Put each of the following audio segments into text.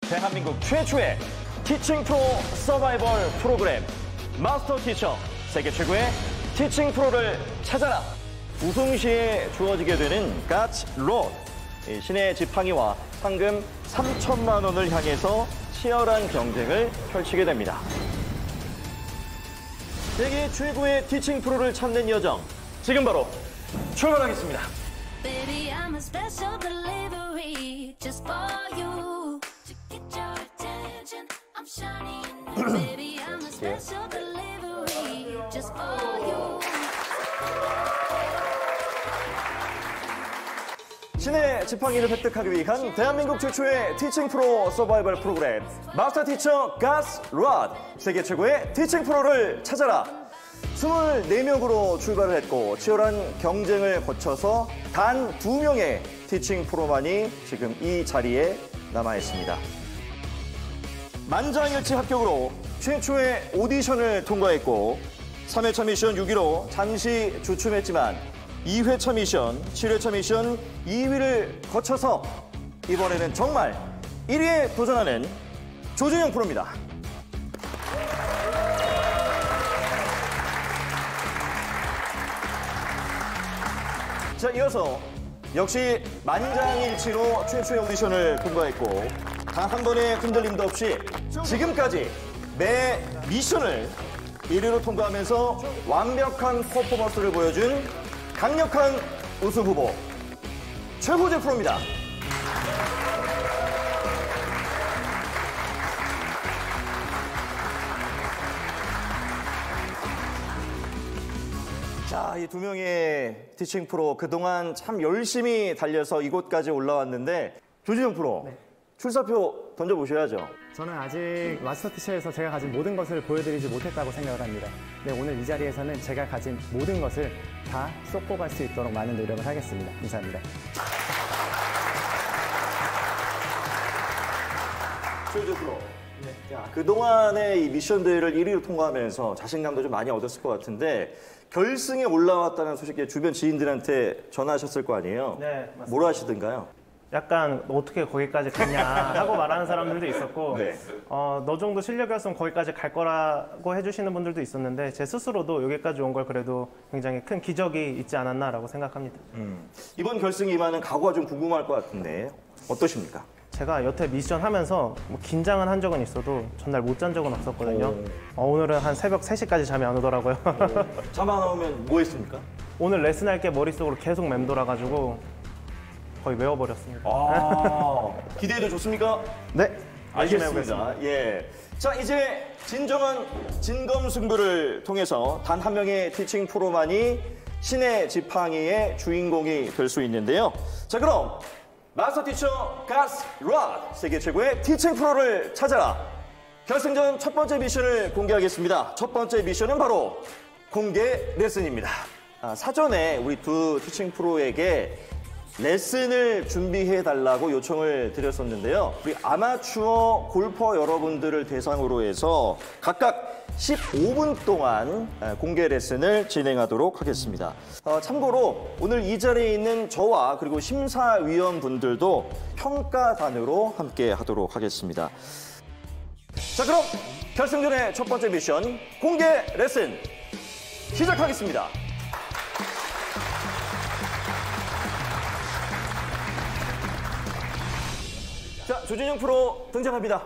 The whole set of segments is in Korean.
대한민국 최초의 티칭 프로 서바이벌 프로그램 마스터 티처, 세계 최고의 티칭 프로를 찾아라. 우승 시에 주어지게 되는 가츠 로드, 신의 지팡이와 상금 3천만 원을 향해서 치열한 경쟁을 펼치게 됩니다. 세계 최고의 티칭 프로를 찾는 여정, 지금 바로 출발하겠습니다. Baby, I'm a special delivery just for you. To get your attention, I'm shining. Baby, I'm a special delivery just for you. 신의 지팡이를 획득하기 위한 대한민국 최초의 티칭 프로 서바이벌 프로그램 마스터 티처 가츠 로드, 세계 최고의 티칭 프로를 찾아라. 24명으로 출발을 했고 치열한 경쟁을 거쳐서 단 2명의 티칭 프로만이 지금 이 자리에 남아 있습니다. 만장일치 합격으로 최초의 오디션을 통과했고 3회차 미션 6위로 잠시 주춤했지만 2회차 미션, 7회차 미션 2위를 거쳐서 이번에는 정말 1위에 도전하는 조준영 프로입니다. 자, 이어서 역시 만장일치로 최초의 오디션을 통과했고 단 한 번의 흔들림도 없이 지금까지 매 미션을 1위로 통과하면서 완벽한 퍼포먼스를 보여준 강력한 우승 후보 최고재 프로입니다. 자, 이 2명의 티칭 프로 그동안 참 열심히 달려서 이곳까지 올라왔는데 조진영 프로, 네. 출사표 던져보셔야죠. 저는 아직 마스터 티처에서 제가 가진 모든 것을 보여드리지 못했다고 생각을 합니다. 네, 오늘 이 자리에서는 제가 가진 모든 것을 다 쏟고 갈 수 있도록 많은 노력을 하겠습니다. 감사합니다. 조진영 프로, 그동안의 이 미션 대회를 1위로 통과하면서 자신감도 좀 많이 얻었을 것 같은데 결승에 올라왔다는 소식에 주변 지인들한테 전화하셨을 거 아니에요? 네, 맞습니다. 뭐라 하시던가요? 약간 어떻게 거기까지 갔냐 하고 말하는 사람들도 있었고 네. 너 정도 실력이었으면 거기까지 갈 거라고 해주시는 분들도 있었는데 제 스스로도 여기까지 온 걸 그래도 굉장히 큰 기적이 있지 않았나라고 생각합니다. 이번 결승에 임하는 각오가 좀 궁금할 것 같은데 어떠십니까? 제가 여태 미션 하면서 뭐 긴장은 한 적은 있어도 전날 못 잔 적은 없었거든요. 오늘은 한 새벽 3시까지 잠이 안 오더라고요. 잠 안 오면 뭐 했습니까? 오늘 레슨할 게 머릿속으로 계속 맴돌아가지고 거의 외워버렸습니다. 아, 기대해도 좋습니까? 네, 열심히 해보겠습니다. 알겠습니다. 예. 자, 이제 진정한 진검승부를 통해서 단 한 명의 티칭 프로만이 신의 지팡이의 주인공이 될 수 있는데요. 자, 그럼 마스터 티처 가츠 로드, 세계 최고의 티칭 프로를 찾아라. 결승전 첫 번째 미션을 공개하겠습니다. 첫 번째 미션은 바로 공개 레슨입니다. 사전에 우리 두 티칭 프로에게 레슨을 준비해달라고 요청을 드렸었는데요. 우리 아마추어 골퍼 여러분들을 대상으로 해서 각각 15분 동안 공개 레슨을 진행하도록 하겠습니다. 참고로 오늘 이 자리에 있는 저와 그리고 심사위원분들도 평가단으로 함께 하도록 하겠습니다. 자, 그럼 결승전의 첫 번째 미션 공개 레슨 시작하겠습니다. 자, 조진영 프로 등장합니다.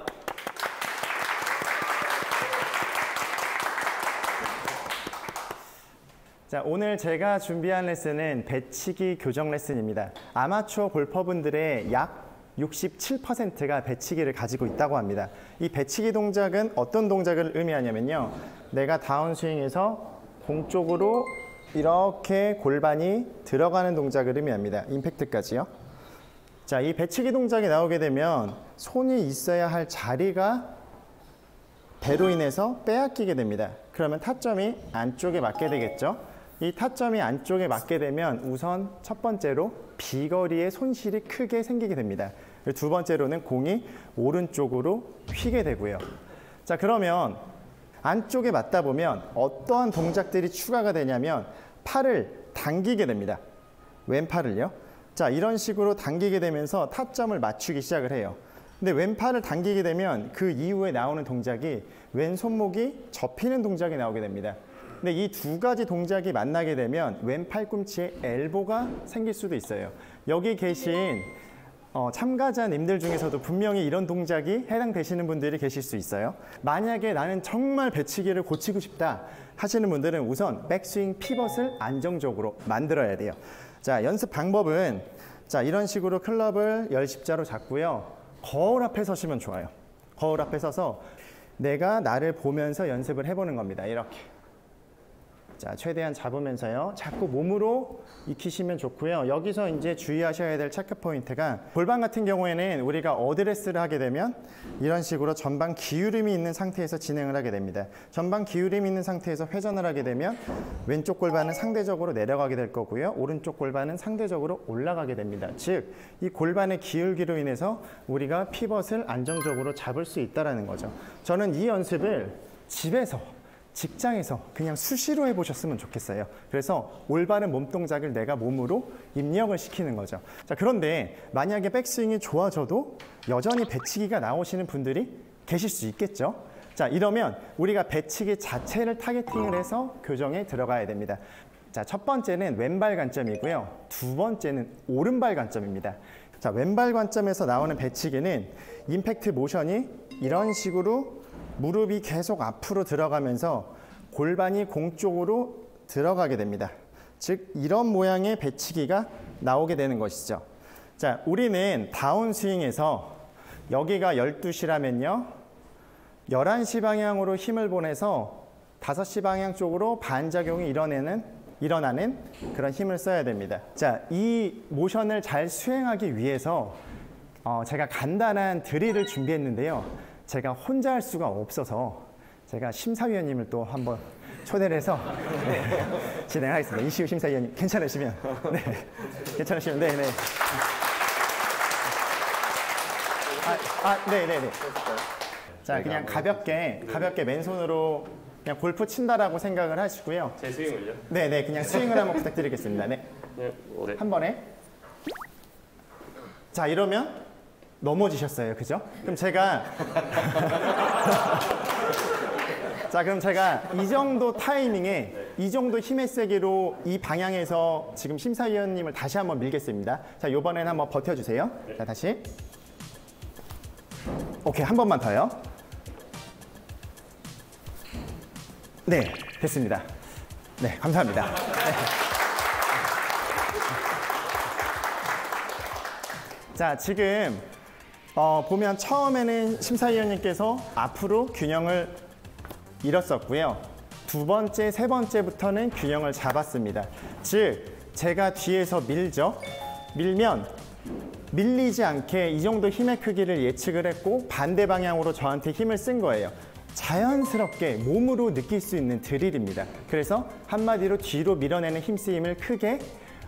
자, 오늘 제가 준비한 레슨은 배치기 교정 레슨입니다. 아마추어 골퍼분들의 약 67%가 배치기를 가지고 있다고 합니다. 이 배치기 동작은 어떤 동작을 의미하냐면요. 내가 다운스윙에서 공 쪽으로 이렇게 골반이 들어가는 동작을 의미합니다. 임팩트까지요. 자, 이 배치기 동작이 나오게 되면 손이 있어야 할 자리가 배로 인해서 빼앗기게 됩니다. 그러면 타점이 안쪽에 맞게 되겠죠. 이 타점이 안쪽에 맞게 되면 우선 첫 번째로 비거리의 손실이 크게 생기게 됩니다. 두 번째로는 공이 오른쪽으로 휘게 되고요. 자, 그러면 안쪽에 맞다 보면 어떠한 동작들이 추가가 되냐면 팔을 당기게 됩니다. 왼팔을요. 자, 이런 식으로 당기게 되면서 타점을 맞추기 시작을 해요. 근데 왼팔을 당기게 되면 그 이후에 나오는 동작이 왼 손목이 접히는 동작이 나오게 됩니다. 근데 이 두 가지 동작이 만나게 되면 왼 팔꿈치에 엘보가 생길 수도 있어요. 여기 계신 참가자님들 중에서도 분명히 이런 동작이 해당되시는 분들이 계실 수 있어요. 만약에 나는 정말 배치기를 고치고 싶다 하시는 분들은 우선 백스윙 피벗을 안정적으로 만들어야 돼요. 자, 연습 방법은 자, 이런 식으로 클럽을 10자로 잡고요. 거울 앞에 서시면 좋아요. 거울 앞에 서서 내가 나를 보면서 연습을 해보는 겁니다. 이렇게. 자, 최대한 잡으면서요. 자꾸 몸으로 익히시면 좋고요. 여기서 이제 주의하셔야 될 체크 포인트가 골반 같은 경우에는 우리가 어드레스를 하게 되면 이런 식으로 전방 기울임이 있는 상태에서 진행을 하게 됩니다. 전방 기울임이 있는 상태에서 회전을 하게 되면 왼쪽 골반은 상대적으로 내려가게 될 거고요. 오른쪽 골반은 상대적으로 올라가게 됩니다. 즉, 이 골반의 기울기로 인해서 우리가 피벗을 안정적으로 잡을 수 있다는 거죠. 저는 이 연습을 집에서 직장에서 그냥 수시로 해보셨으면 좋겠어요. 그래서 올바른 몸동작을 내가 몸으로 입력을 시키는 거죠. 자, 그런데 만약에 백스윙이 좋아져도 여전히 배치기가 나오시는 분들이 계실 수 있겠죠. 자, 이러면 우리가 배치기 자체를 타겟팅을 해서 교정에 들어가야 됩니다. 자, 첫 번째는 왼발 관점이고요. 두 번째는 오른발 관점입니다. 자, 왼발 관점에서 나오는 배치기는 임팩트 모션이 이런 식으로 무릎이 계속 앞으로 들어가면서 골반이 공 쪽으로 들어가게 됩니다. 즉, 이런 모양의 배치기가 나오게 되는 것이죠. 자, 우리는 다운스윙에서 여기가 12시라면요. 11시 방향으로 힘을 보내서 5시 방향 쪽으로 반작용이 일어나는 그런 힘을 써야 됩니다. 자, 이 모션을 잘 수행하기 위해서 제가 간단한 드릴을 준비했는데요. 제가 혼자 할 수가 없어서 제가 심사위원님을 또 한번 초대를 해서 진행하겠습니다. 이시우 심사위원님 괜찮으시면 괜찮으시면 네네. 네네네. 자, 그냥 가볍게 맨손으로 그냥 골프 친다라고 생각을 하시고요. 제 스윙을요? 네네, 그냥 스윙을 한번 부탁드리겠습니다. 네. 네. 한 번에. 자, 이러면 넘어지셨어요. 그죠? 그럼 제가 자, 그럼 제가 이 정도 타이밍에 이 정도 힘의 세기로 이 방향에서 지금 심사위원님을 다시 한번 밀겠습니다. 자, 이번에는 한번 버텨주세요. 자, 다시. 오케이, 한 번만 더요. 네, 됐습니다. 네, 감사합니다. 네. 자, 지금 보면 처음에는 심사위원님께서 앞으로 균형을 잃었었고요. 두 번째, 세 번째부터는 균형을 잡았습니다. 즉, 제가 뒤에서 밀죠. 밀면 밀리지 않게 이 정도 힘의 크기를 예측을 했고 반대 방향으로 저한테 힘을 쓴 거예요. 자연스럽게 몸으로 느낄 수 있는 드릴입니다. 그래서 한마디로 뒤로 밀어내는 힘쓰임을 크게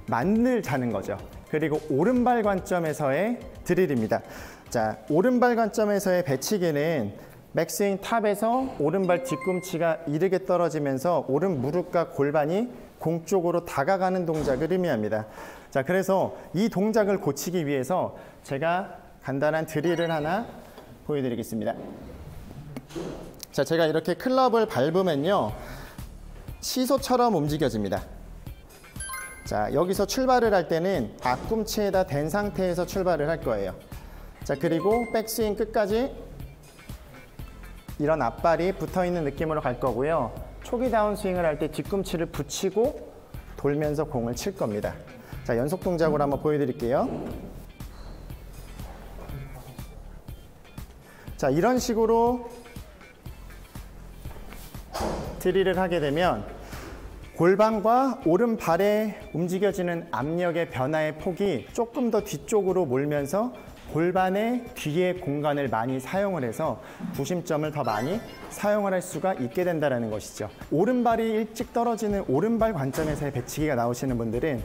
만들자는 거죠. 그리고 오른발 관점에서의 드릴입니다. 자, 오른발 관점에서의 배치기는 백스윙 탑에서 오른발 뒤꿈치가 이르게 떨어지면서 오른 무릎과 골반이 공 쪽으로 다가가는 동작을 의미합니다. 자, 그래서 이 동작을 고치기 위해서 제가 간단한 드릴을 하나 보여드리겠습니다. 자, 제가 이렇게 클럽을 밟으면요, 시소처럼 움직여집니다. 자, 여기서 출발을 할 때는 앞꿈치에다 댄 상태에서 출발을 할 거예요. 자, 그리고 백스윙 끝까지 이런 앞발이 붙어있는 느낌으로 갈 거고요. 초기 다운스윙을 할 때 뒤꿈치를 붙이고 돌면서 공을 칠 겁니다. 자, 연속 동작으로 한번 보여드릴게요. 자, 이런 식으로 드릴을 하게 되면 골반과 오른발에 움직여지는 압력의 변화의 폭이 조금 더 뒤쪽으로 몰면서 골반의 뒤에 공간을 많이 사용을 해서 구심점을 더 많이 사용을 할 수가 있게 된다는 것이죠. 오른발이 일찍 떨어지는 오른발 관점에서의 배치기가 나오시는 분들은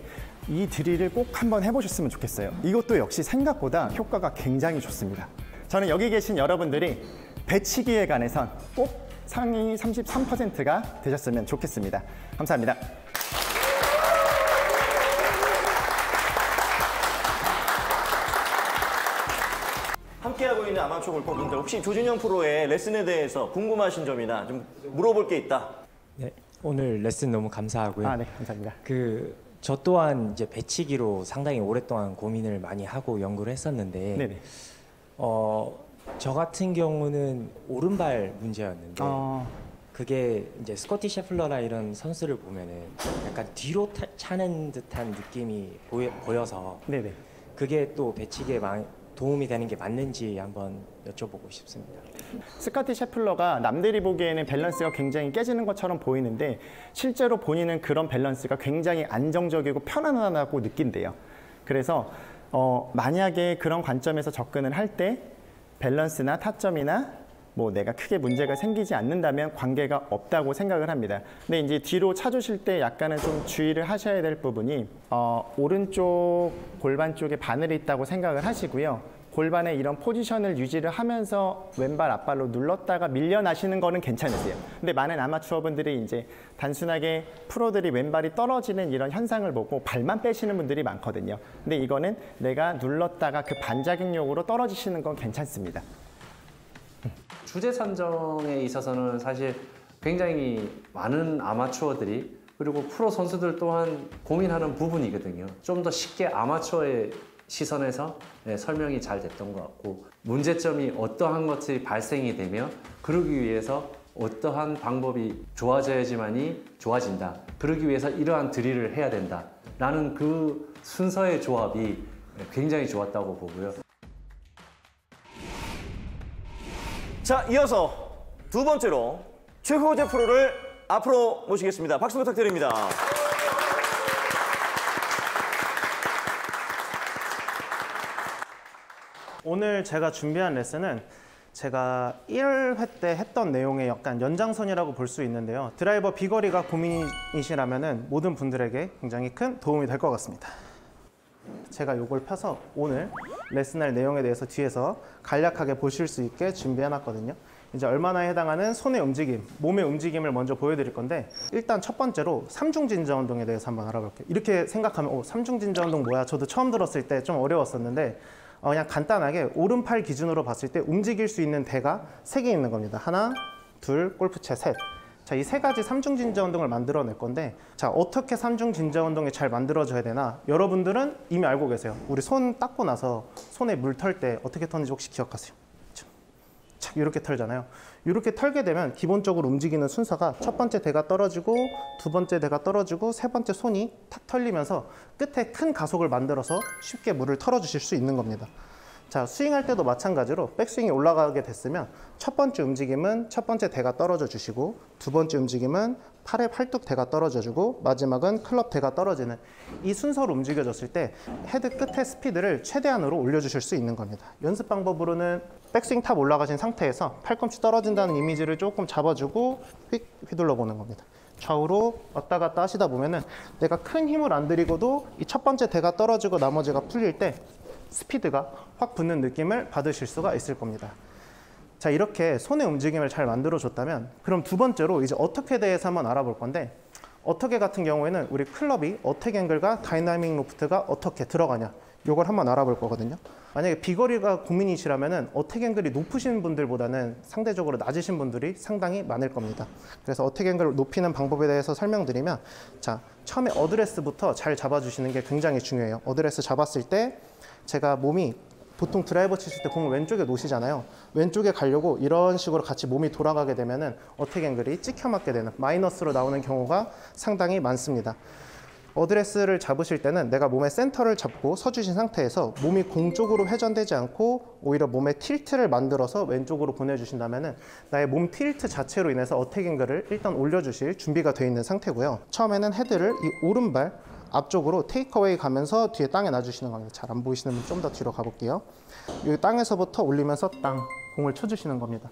이 드릴을 꼭 한번 해보셨으면 좋겠어요. 이것도 역시 생각보다 효과가 굉장히 좋습니다. 저는 여기 계신 여러분들이 배치기에 관해선 꼭 상위 33%가 되셨으면 좋겠습니다. 감사합니다. 함께하고 있는 아마추어 골퍼분들 혹시 조진영 프로의 레슨에 대해서 궁금하신 점이나 좀 물어볼 게 있다. 네, 오늘 레슨 너무 감사하고요. 네, 감사합니다. 저 또한 이제 배치기로 상당히 오랫동안 고민을 많이 하고 연구를 했었는데, 네네. 저 같은 경우는 오른발 문제였는데, 그게 이제 스코티 셰플러나 이런 선수를 보면은 약간 뒤로 차는 듯한 느낌이 보여서, 네네. 그게 또 배치기에 도움이 되는 게 맞는지 한번 여쭤보고 싶습니다. 스코티 셰플러가 남들이 보기에는 밸런스가 굉장히 깨지는 것처럼 보이는데 실제로 본인은 그런 밸런스가 굉장히 안정적이고 편안하다고 느낀대요. 그래서 만약에 그런 관점에서 접근을 할 때 밸런스나 타점이나 뭐 내가 크게 문제가 생기지 않는다면 관계가 없다고 생각을 합니다. 근데 이제 뒤로 차주실 때 약간은 좀 주의를 하셔야 될 부분이 오른쪽 골반 쪽에 바늘이 있다고 생각을 하시고요. 골반의 이런 포지션을 유지를 하면서 왼발 앞발로 눌렀다가 밀려나시는 거는 괜찮으세요. 근데 많은 아마추어분들이 이제 단순하게 프로들이 왼발이 떨어지는 이런 현상을 보고 발만 빼시는 분들이 많거든요. 근데 이거는 내가 눌렀다가 그 반작용력으로 떨어지시는 건 괜찮습니다. 주제 선정에 있어서는 사실 굉장히 많은 아마추어들이 그리고 프로 선수들 또한 고민하는 부분이거든요. 좀 더 쉽게 아마추어의 시선에서 설명이 잘 됐던 것 같고, 문제점이 어떠한 것이 발생이 되며 그러기 위해서 어떠한 방법이 좋아져야지만이 좋아진다, 그러기 위해서 이러한 드릴을 해야 된다 라는 그 순서의 조합이 굉장히 좋았다고 보고요. 자, 이어서 두 번째로 최호재 프로를 앞으로 모시겠습니다. 박수 부탁드립니다. 오늘 제가 준비한 레슨은 제가 1회 때 했던 내용의 약간 연장선이라고 볼 수 있는데요. 드라이버 비거리가 고민이시라면 모든 분들에게 굉장히 큰 도움이 될 것 같습니다. 제가 이걸 펴서 오늘 레슨할 내용에 대해서 뒤에서 간략하게 보실 수 있게 준비해놨거든요. 이제 얼마나에 해당하는 손의 움직임, 몸의 움직임을 먼저 보여드릴 건데, 일단 첫 번째로 삼중진자 운동에 대해서 한번 알아볼게요. 이렇게 생각하면 삼중진자 운동 뭐야? 저도 처음 들었을 때 좀 어려웠었는데 그냥 간단하게 오른팔 기준으로 봤을 때 움직일 수 있는 대가 3개 있는 겁니다. 하나, 둘, 골프채 셋. 자, 이 세 가지 삼중진자 운동을 만들어낼 건데, 자, 어떻게 삼중진자 운동이 잘 만들어져야 되나? 여러분들은 이미 알고 계세요. 우리 손 닦고 나서 손에 물 털 때 어떻게 터는지 혹시 기억하세요? 자, 이렇게 털잖아요. 이렇게 털게 되면 기본적으로 움직이는 순서가 첫 번째 대가 떨어지고, 두 번째 대가 떨어지고, 세 번째 손이 탁 털리면서 끝에 큰 가속을 만들어서 쉽게 물을 털어주실 수 있는 겁니다. 자, 스윙할 때도 마찬가지로 백스윙이 올라가게 됐으면 첫 번째 움직임은 첫 번째 대가 떨어져 주시고, 두 번째 움직임은 팔의 팔뚝 대가 떨어져 주고, 마지막은 클럽 대가 떨어지는 이 순서로 움직여졌을 때 헤드 끝의 스피드를 최대한으로 올려주실 수 있는 겁니다. 연습 방법으로는 백스윙 탑 올라가신 상태에서 팔꿈치 떨어진다는 이미지를 조금 잡아주고 휙 휘둘러 보는 겁니다. 좌우로 왔다 갔다 하시다 보면은 내가 큰 힘을 안 들이고도 이 첫 번째 대가 떨어지고 나머지가 풀릴 때 스피드가 확 붙는 느낌을 받으실 수가 있을 겁니다. 자, 이렇게 손의 움직임을 잘 만들어줬다면, 그럼 두 번째로 이제 어떻게 대해서 한번 알아볼 건데, 어떻게 같은 경우에는 우리 클럽이 어택 앵글과 다이나믹 로프트가 어떻게 들어가냐, 이걸 한번 알아볼 거거든요. 만약에 비거리가 고민이시라면 어택 앵글이 높으신 분들보다는 상대적으로 낮으신 분들이 상당히 많을 겁니다. 그래서 어택 앵글을 높이는 방법에 대해서 설명드리면, 자, 처음에 어드레스부터 잘 잡아주시는 게 굉장히 중요해요. 어드레스 잡았을 때 제가 몸이 보통 드라이버 치실 때 공을 왼쪽에 놓으시잖아요. 왼쪽에 가려고 이런 식으로 같이 몸이 돌아가게 되면은 어택 앵글이 찍혀 맞게 되는, 마이너스로 나오는 경우가 상당히 많습니다. 어드레스를 잡으실 때는 내가 몸의 센터를 잡고 서주신 상태에서 몸이 공 쪽으로 회전되지 않고 오히려 몸의 틸트를 만들어서 왼쪽으로 보내주신다면 나의 몸 틸트 자체로 인해서 어택 앵글을 일단 올려주실 준비가 되어 있는 상태고요. 처음에는 헤드를 이 오른발 앞쪽으로 테이크어웨이 가면서 뒤에 땅에 놔주시는 겁니다. 잘 안 보이시는 분 좀 더 뒤로 가볼게요. 여기 땅에서부터 올리면서 땅, 공을 쳐주시는 겁니다.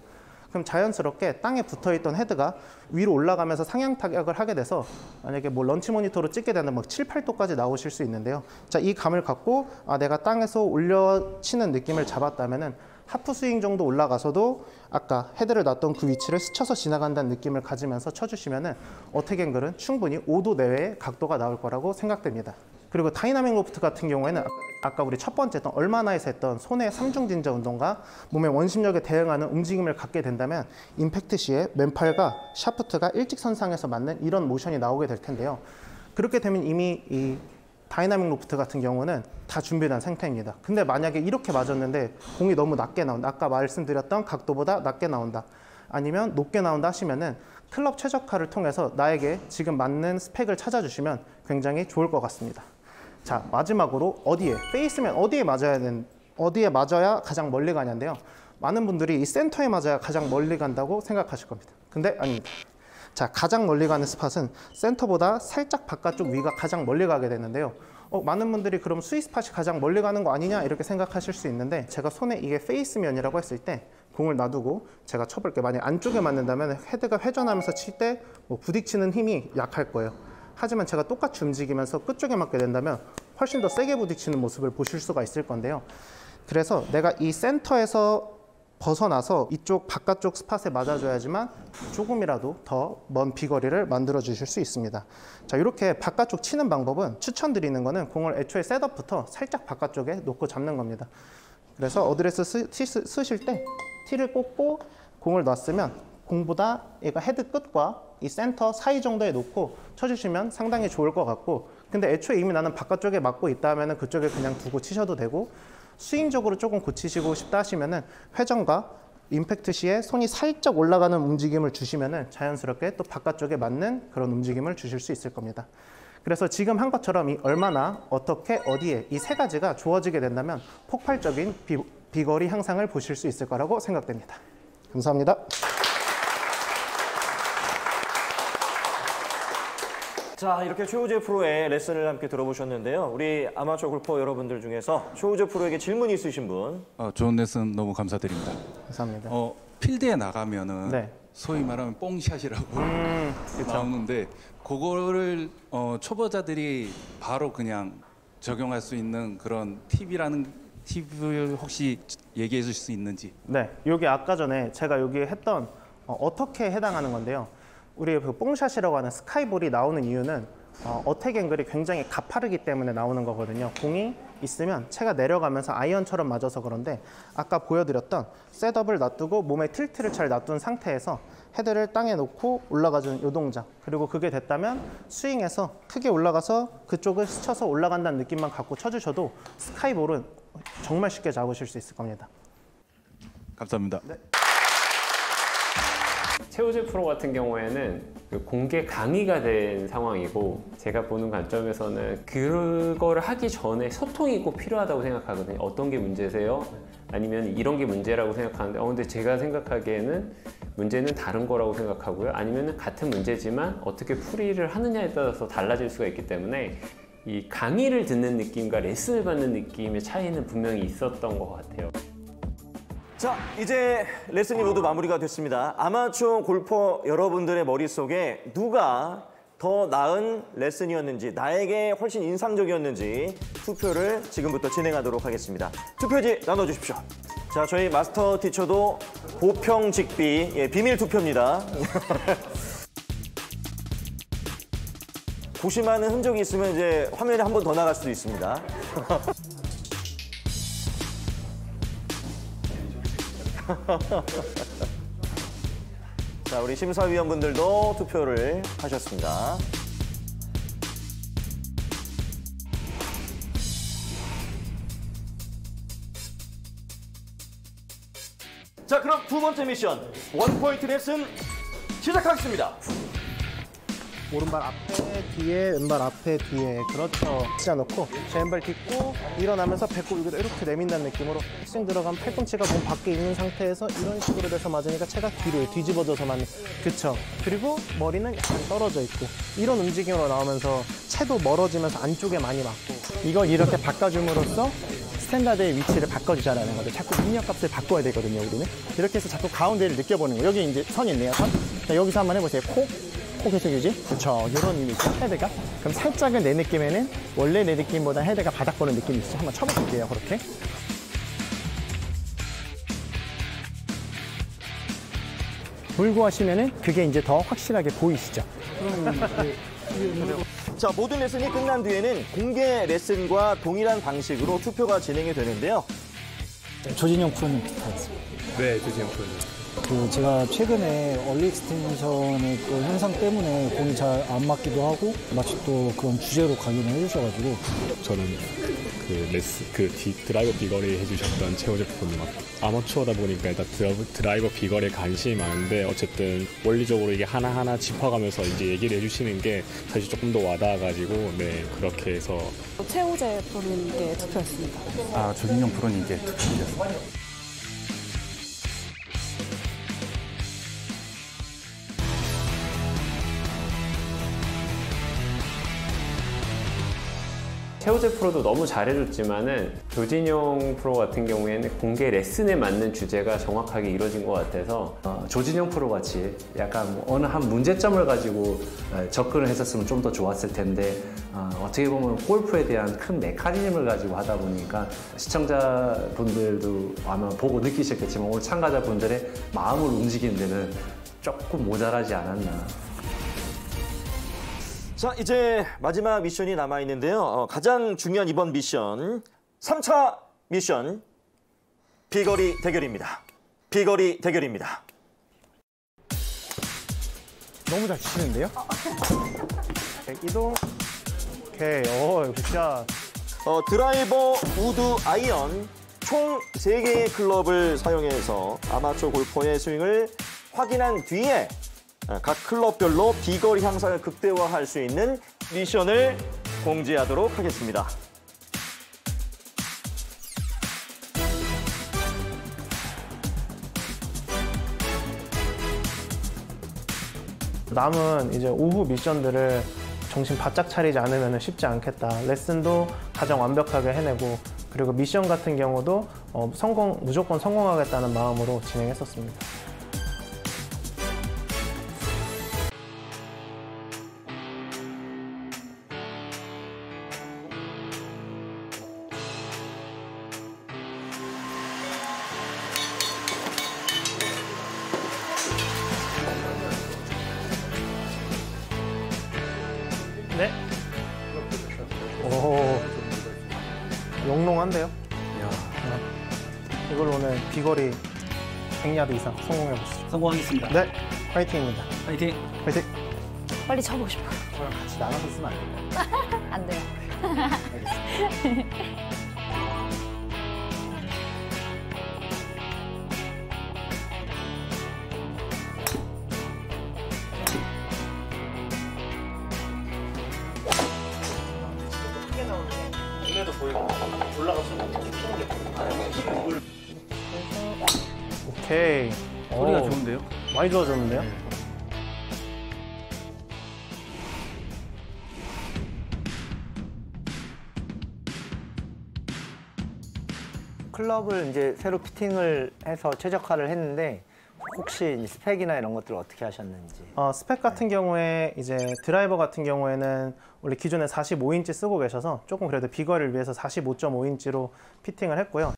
그럼 자연스럽게 땅에 붙어있던 헤드가 위로 올라가면서 상향 타격을 하게 돼서 만약에 뭐 런치 모니터로 찍게 되면 막 7, 8도까지 나오실 수 있는데요. 자, 이 감을 갖고 내가 땅에서 올려 치는 느낌을 잡았다면은 하프 스윙 정도 올라가서도 아까 헤드를 놨던 그 위치를 스쳐서 지나간다는 느낌을 가지면서 쳐주시면은 어택 앵글은 충분히 5도 내외의 각도가 나올 거라고 생각됩니다. 그리고 다이나믹 로프트 같은 경우에는 아까 우리 첫 번째 했던 얼마나에서 했던 손의 삼중진자 운동과 몸의 원심력에 대응하는 움직임을 갖게 된다면 임팩트 시에 맨팔과 샤프트가 일직선상에서 맞는 이런 모션이 나오게 될 텐데요. 그렇게 되면 이미 이 다이나믹 로프트 같은 경우는 다 준비된 상태입니다. 근데 만약에 이렇게 맞았는데 공이 너무 낮게 나온다. 아까 말씀드렸던 각도보다 낮게 나온다. 아니면 높게 나온다 하시면은 클럽 최적화를 통해서 나에게 지금 맞는 스펙을 찾아주시면 굉장히 좋을 것 같습니다. 자, 마지막으로 페이스면 어디에 맞아야 가장 멀리 가냐인데요. 많은 분들이 이 센터에 맞아야 가장 멀리 간다고 생각하실 겁니다. 근데 아닙니다. 자, 가장 멀리 가는 스팟은 센터보다 살짝 바깥쪽 위가 가장 멀리 가게 되는데요. 많은 분들이 그럼 스윗 스팟이 가장 멀리 가는 거 아니냐 이렇게 생각하실 수 있는데, 제가 손에 이게 페이스면이라고 했을 때 공을 놔두고 제가 쳐볼게요. 만약 안쪽에 맞는다면 헤드가 회전하면서 칠 때 부딪히는 힘이 약할 거예요. 하지만 제가 똑같이 움직이면서 끝쪽에 맞게 된다면 훨씬 더 세게 부딪히는 모습을 보실 수가 있을 건데요. 그래서 내가 이 센터에서 벗어나서 이쪽 바깥쪽 스팟에 맞아줘야지만 조금이라도 더 먼 비거리를 만들어 주실 수 있습니다. 자, 이렇게 바깥쪽 치는 방법은 추천드리는 거는 공을 애초에 셋업부터 살짝 바깥쪽에 놓고 잡는 겁니다. 그래서 어드레스 쓰실 때 티를 꽂고 공을 놨으면 공보다 얘가 헤드 끝과 이 센터 사이 정도에 놓고 쳐주시면 상당히 좋을 것 같고, 근데 애초에 이미 나는 바깥쪽에 맞고 있다 하면은 그쪽에 그냥 두고 치셔도 되고, 스윙적으로 조금 고치시고 싶다 하시면은 회전과 임팩트 시에 손이 살짝 올라가는 움직임을 주시면은 자연스럽게 또 바깥쪽에 맞는 그런 움직임을 주실 수 있을 겁니다. 그래서 지금 한 것처럼 이 얼마나, 어떻게, 어디에 이 세 가지가 주어지게 된다면 폭발적인 비거리 향상을 보실 수 있을 거라고 생각됩니다. 감사합니다. 자, 이렇게 최우재 프로의 레슨을 함께 들어보셨는데요. 우리 아마추어 골퍼 여러분들 중에서 최우재 프로에게 질문이 있으신 분? 좋은 레슨 너무 감사드립니다. 감사합니다. 필드에 나가면은 네. 소위 말하면 뽕샷이라고 나오는데, 그거를 초보자들이 바로 그냥 적용할 수 있는 그런 팁을 혹시 얘기해 주실 수 있는지? 네, 여기 아까 전에 제가 여기 했던 어떻게 해당하는 건데요. 우리 그 뽕샷이라고 하는 스카이볼이 나오는 이유는 어택 앵글이 굉장히 가파르기 때문에 나오는 거거든요. 공이 있으면 채가 내려가면서 아이언처럼 맞아서 그런데, 아까 보여드렸던 셋업을 놔두고 몸의 틸트를 잘 놔둔 상태에서 헤드를 땅에 놓고 올라가주는 이 동작, 그리고 그게 됐다면 스윙에서 크게 올라가서 그쪽을 스쳐서 올라간다는 느낌만 갖고 쳐주셔도 스카이볼은 정말 쉽게 잡으실 수 있을 겁니다. 감사합니다. 네. 최우재 프로 같은 경우에는 공개 강의가 된 상황이고, 제가 보는 관점에서는 그거를 하기 전에 소통이 꼭 필요하다고 생각하거든요. 어떤 게 문제세요? 아니면 이런 게 문제라고 생각하는데, 근데 제가 생각하기에는 문제는 다른 거라고 생각하고요. 아니면 같은 문제지만 어떻게 풀이를 하느냐에 따라서 달라질 수가 있기 때문에, 이 강의를 듣는 느낌과 레슨을 받는 느낌의 차이는 분명히 있었던 것 같아요. 자, 이제 레슨이 모두 마무리가 됐습니다. 아마추어 골퍼 여러분들의 머릿속에 누가 더 나은 레슨이었는지, 나에게 훨씬 인상적이었는지 투표를 지금부터 진행하도록 하겠습니다. 투표지 나눠주십시오. 자, 저희 마스터 티처도 보평직비, 비밀 투표입니다. 고심하는 흔적이 있으면 이제 화면에 한 번 더 나갈 수도 있습니다. 자, 우리 심사위원분들도 투표를 하셨습니다. 자, 그럼 두 번째 미션 원포인트 레슨 시작하겠습니다. 오른발 앞에 뒤에, 왼발 앞에 뒤에, 그렇죠. 치워놓고 제 왼발 딛고 일어나면서 배꼽 이렇게 내민다는 느낌으로 스윙 들어가면 팔꿈치가 몸 밖에 있는 상태에서 이런 식으로 돼서 맞으니까 채가 뒤로 뒤집어져서 맞는, 그쵸. 그리고 머리는 약간 떨어져 있고, 이런 움직임으로 나오면서 채도 멀어지면서 안쪽에 많이 맞고, 이걸 이렇게 바꿔줌으로써 스탠다드의 위치를 바꿔주자라는 거죠. 자꾸 입력값을 바꿔야 되거든요, 우리는. 이렇게 해서 자꾸 가운데를 느껴보는 거예요. 여기 이제 선 있네요, 선. 자, 여기서 한번 해보세요. 코 계속 유지. 그렇죠. 이런 이미지, 헤드가. 그럼 살짝은 내 느낌에는 원래 내 느낌보다 헤드가 바닥 보는 느낌이 있어요. 한번 쳐볼게요, 그렇게. 돌고 하시면은 그게 이제 더 확실하게 보이시죠? 자, 모든 레슨이 끝난 뒤에는 공개 레슨과 동일한 방식으로 투표가 진행이 되는데요. 조진영 프로님 부탁드립니다. 네, 조진영 프로님. 제가 최근에 얼리 익스텐션의 그 현상 때문에 공이 잘 안 맞기도 하고 마치 또 그런 주제로 강의를 해주셔가지고 저는 드라이버 비거리 해주셨던 최호재 프로님. 아마추어다 보니까 일단 드라이버 비거리에 관심이 많은데 어쨌든 원리적으로 이게 하나하나 짚어가면서 이제 얘기를 해주시는 게 사실 조금 더 와닿아가지고 네, 그렇게 해서 최호재 프로님께 투표했습니다. 아, 조진영 프로님께 투표드렸습니다. 최호재 프로도 너무 잘해줬지만은 조진영 프로 같은 경우에는 공개 레슨에 맞는 주제가 정확하게 이루어진 것 같아서 조진영 프로 같이 약간 뭐 어느 한 문제점을 가지고 접근을 했었으면 좀 더 좋았을 텐데 어떻게 보면 골프에 대한 큰 메커니즘을 가지고 하다 보니까 시청자분들도 아마 보고 느끼셨겠지만 오늘 참가자분들의 마음을 움직이는 데는 조금 모자라지 않았나. 자, 이제 마지막 미션이 남아있는데요. 가장 중요한 이번 미션, 3차 미션, 비거리 대결입니다. 비거리 대결입니다. 너무 잘 치시는데요? 이동. 오케이. 역시 샷. 드라이버, 우드, 아이언 총 3개의 클럽을 사용해서 아마추어 골퍼의 스윙을 확인한 뒤에 각 클럽별로 비거리 향상을 극대화할 수 있는 미션을 공지하도록 하겠습니다. 남은 이제 오후 미션들을 정신 바짝 차리지 않으면 쉽지 않겠다. 레슨도 가장 완벽하게 해내고 그리고 미션 같은 경우도 무조건 성공하겠다는 마음으로 진행했었습니다. 네. 오, 영롱한데요? 이걸로 오늘 비거리 100야드 이상 성공해보시죠. 성공하겠습니다. 네, 화이팅입니다. 화이팅! 화이팅! 빨리 쳐보고 싶어. 저랑 같이 나가서 쓰면 안 될까요? 안 돼요. 오케이. 소리가 좋은데요? 많이 좋아졌는데요? 클럽을 이제 새로 피팅을 해서 최적화를 했는데 혹시 스펙이나 이런 것들을 어떻게 하셨는지? 스펙 같은 경우에 이제 드라이버 같은 경우에는 원래 기존에 45인치 쓰고 계셔서 조금 그래도 비거리를 위해서 45.5인치로 피팅을 했고요.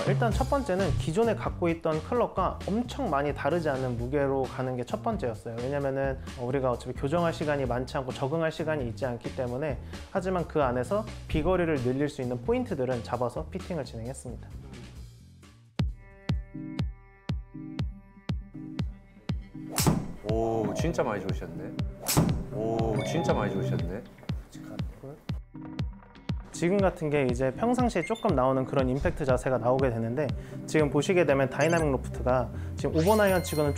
일단 첫 번째는 기존에 갖고 있던 클럽과 엄청 많이 다르지 않은 무게로 가는 게 첫 번째였어요. 왜냐면은 우리가 어차피 교정할 시간이 많지 않고 적응할 시간이 있지 않기 때문에 하지만 그 안에서 비거리를 늘릴 수 있는 포인트들은 잡아서 피팅을 진행했습니다. 오, 진짜 많이 좋으셨네. 오, 진짜 많이 좋으셨네. 지금 같은 게 이제 평상시에 조금 나오는 그런 임팩트 자세가 나오게 되는데 지금 보시게 되면 다이나믹 로프트가 지금 5번 아이언 치고는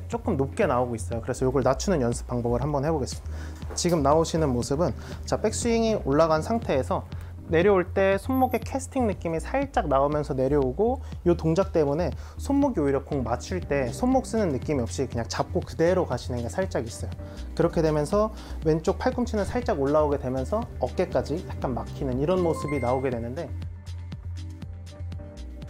조금 높게 나오고 있어요. 그래서 이걸 낮추는 연습 방법을 한번 해보겠습니다. 지금 나오시는 모습은 자 백스윙이 올라간 상태에서 내려올 때 손목의 캐스팅 느낌이 살짝 나오면서 내려오고 이 동작 때문에 손목이 오히려 공 맞출 때 손목 쓰는 느낌이 없이 그냥 잡고 그대로 가시는 게 살짝 있어요. 그렇게 되면서 왼쪽 팔꿈치는 살짝 올라오게 되면서 어깨까지 약간 막히는 이런 모습이 나오게 되는데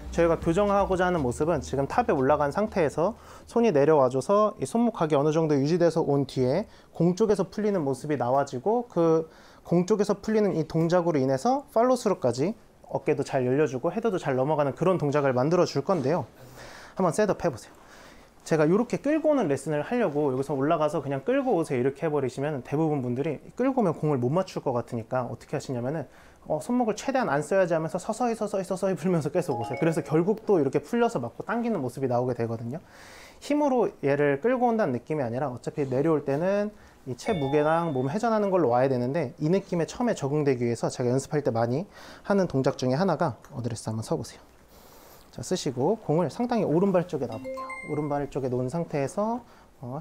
저희가 교정하고자 하는 모습은 지금 탑에 올라간 상태에서 손이 내려와줘서 이 손목각이 어느 정도 유지돼서 온 뒤에 공 쪽에서 풀리는 모습이 나와지고 그 공 쪽에서 풀리는 이 동작으로 인해서 팔로스루까지 어깨도 잘 열려주고 헤드도 잘 넘어가는 그런 동작을 만들어 줄 건데요. 한번 셋업 해보세요. 제가 이렇게 끌고 오는 레슨을 하려고 여기서 올라가서 그냥 끌고 오세요 이렇게 해버리시면 대부분 분들이 끌고 오면 공을 못 맞출 것 같으니까 어떻게 하시냐면은 손목을 최대한 안 써야지 하면서 서서히 풀면서 계속 오세요. 그래서 결국 또 이렇게 풀려서 맞고 당기는 모습이 나오게 되거든요. 힘으로 얘를 끌고 온다는 느낌이 아니라 어차피 내려올 때는 이 채 무게랑 몸 회전하는 걸로 와야 되는데 이 느낌에 처음에 적응되기 위해서 제가 연습할 때 많이 하는 동작 중에 하나가 어드레스 한번 서보세요. 자, 쓰시고 공을 상당히 오른발 쪽에 놔볼게요. 오른발 쪽에 놓은 상태에서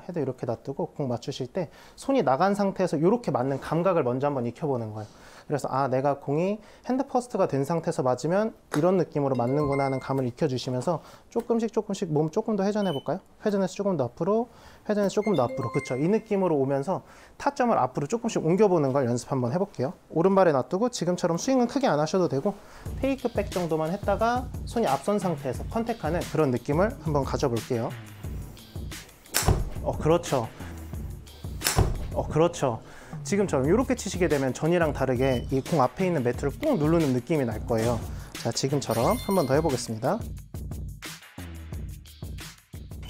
헤드 이렇게 놔두고 공 맞추실 때 손이 나간 상태에서 이렇게 맞는 감각을 먼저 한번 익혀보는 거예요. 그래서 내가 공이 핸드 퍼스트가 된 상태에서 맞으면 이런 느낌으로 맞는구나 하는 감을 익혀주시면서 조금씩 몸 조금 더 회전해 볼까요? 회전해서 조금 더 앞으로, 회전해서 조금 더 앞으로. 그쵸? 이 느낌으로 오면서 타점을 앞으로 조금씩 옮겨보는 걸 연습 한번 해볼게요. 오른발에 놔두고 지금처럼 스윙은 크게 안 하셔도 되고 테이크백 정도만 했다가 손이 앞선 상태에서 컨택하는 그런 느낌을 한번 가져볼게요. 그렇죠. 그렇죠. 지금처럼 이렇게 치시게 되면 전이랑 다르게 이 공 앞에 있는 매트를 꾹 누르는 느낌이 날 거예요. 자, 지금처럼 한번 더 해보겠습니다.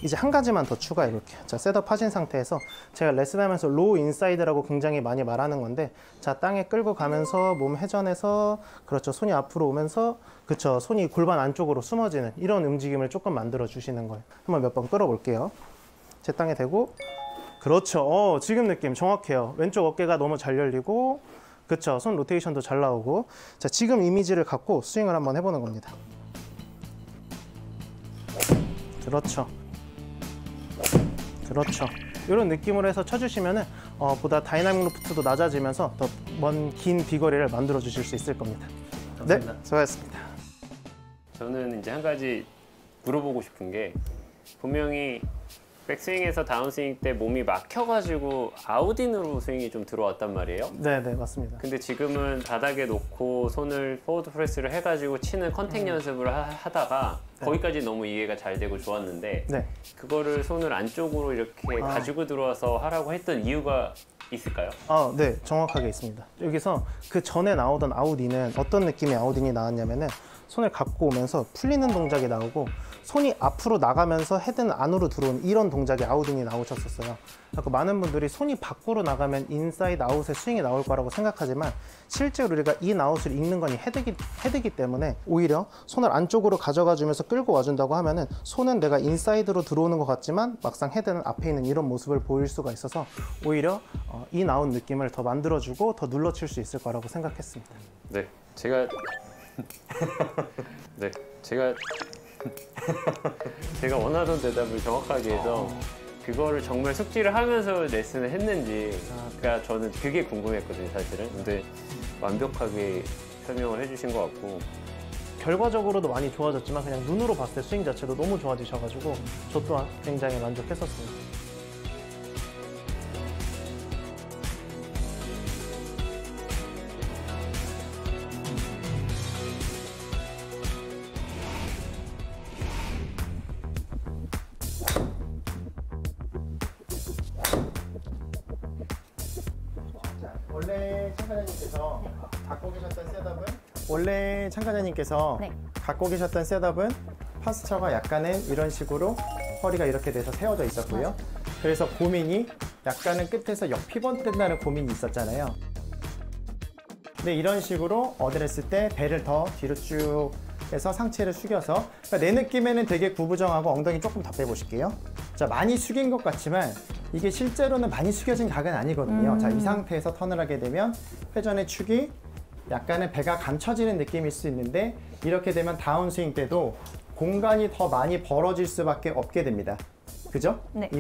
이제 한 가지만 더 추가해 볼게요. 자, 셋업 하신 상태에서 제가 레슨하면서 로우 인사이드라고 굉장히 많이 말하는 건데, 자, 땅에 끌고 가면서 몸 회전해서, 그렇죠, 손이 앞으로 오면서, 그렇죠, 손이 골반 안쪽으로 숨어지는 이런 움직임을 조금 만들어 주시는 거예요. 한번 몇 번 끌어 볼게요. 제 땅에 대고, 그렇죠. 지금 느낌 정확해요. 왼쪽 어깨가 너무 잘 열리고, 그렇죠, 손 로테이션도 잘 나오고. 자, 지금 이미지를 갖고 스윙을 한번 해보는 겁니다. 그렇죠. 그렇죠. 이런 느낌으로 해서 쳐주시면은 보다 다이나믹 로프트도 낮아지면서 더 먼 긴 비거리를 만들어 주실 수 있을 겁니다. 감사합니다. 네, 수고하셨습니다. 저는 이제 한 가지 물어보고 싶은 게, 분명히 백스윙에서 다운스윙 때 몸이 막혀가지고 아웃인으로 스윙이 좀 들어왔단 말이에요. 네, 맞습니다. 근데 지금은 바닥에 놓고 손을 포워드 프레스를 해가지고 치는 컨택 연습을 하다가 거기까지 너무 이해가 잘 되고 좋았는데, 그거를 손을 안쪽으로 이렇게 가지고 들어와서 하라고 했던 이유가 있을까요? 네, 정확하게 있습니다. 여기서 그 전에 나오던 아웃인은 어떤 느낌의 아웃인이 나왔냐면은 손을 갖고 오면서 풀리는 동작이 나오고 손이 앞으로 나가면서 헤드는 안으로 들어오는 이런 동작이 아웃인이 나오셨었어요. 그래서 많은 분들이 손이 밖으로 나가면 인사이드 아웃의 스윙이 나올 거라고 생각하지만, 실제로 우리가 인 아웃을 읽는 건 이 헤드기 때문에 오히려 손을 안쪽으로 가져가 주면서 끌고 와준다고 하면은 손은 내가 인사이드로 들어오는 것 같지만 막상 헤드는 앞에 있는 이런 모습을 보일 수가 있어서 오히려 인 아웃 느낌을 더 만들어주고 더 눌러칠 수 있을 거라고 생각했습니다. 네, 제가 제가 원하던 대답을 정확하게 해서 그거를 정말 숙지를 하면서 레슨을 했는지가 저는 그게 궁금했거든요, 사실은. 근데 완벽하게 설명을 해주신 것 같고, 결과적으로도 많이 좋아졌지만 그냥 눈으로 봤을 때 스윙 자체도 너무 좋아지셔가지고 저 또한 굉장히 만족했었습니다. 원래 참가자님께서 갖고 계셨던 셋업은 파스처가 약간은 이런 식으로 허리가 이렇게 돼서 세워져 있었고요. 그래서 고민이 약간은 끝에서 역피번 뜬다는 고민이 있었잖아요. 근데 이런 식으로 어드레스 때 배를 더 뒤로 쭉 해서 상체를 숙여서, 그러니까 내 느낌에는 되게 구부정하고 엉덩이 조금 더 빼보실게요. 자, 많이 숙인 것 같지만 이게 실제로는 많이 숙여진 각은 아니거든요. 자, 이 상태에서 턴을 하게 되면 회전의 축이 약간은 배가 감춰지는 느낌일 수 있는데, 이렇게 되면 다운스윙 때도 공간이 더 많이 벌어질 수밖에 없게 됩니다. 그죠? 네.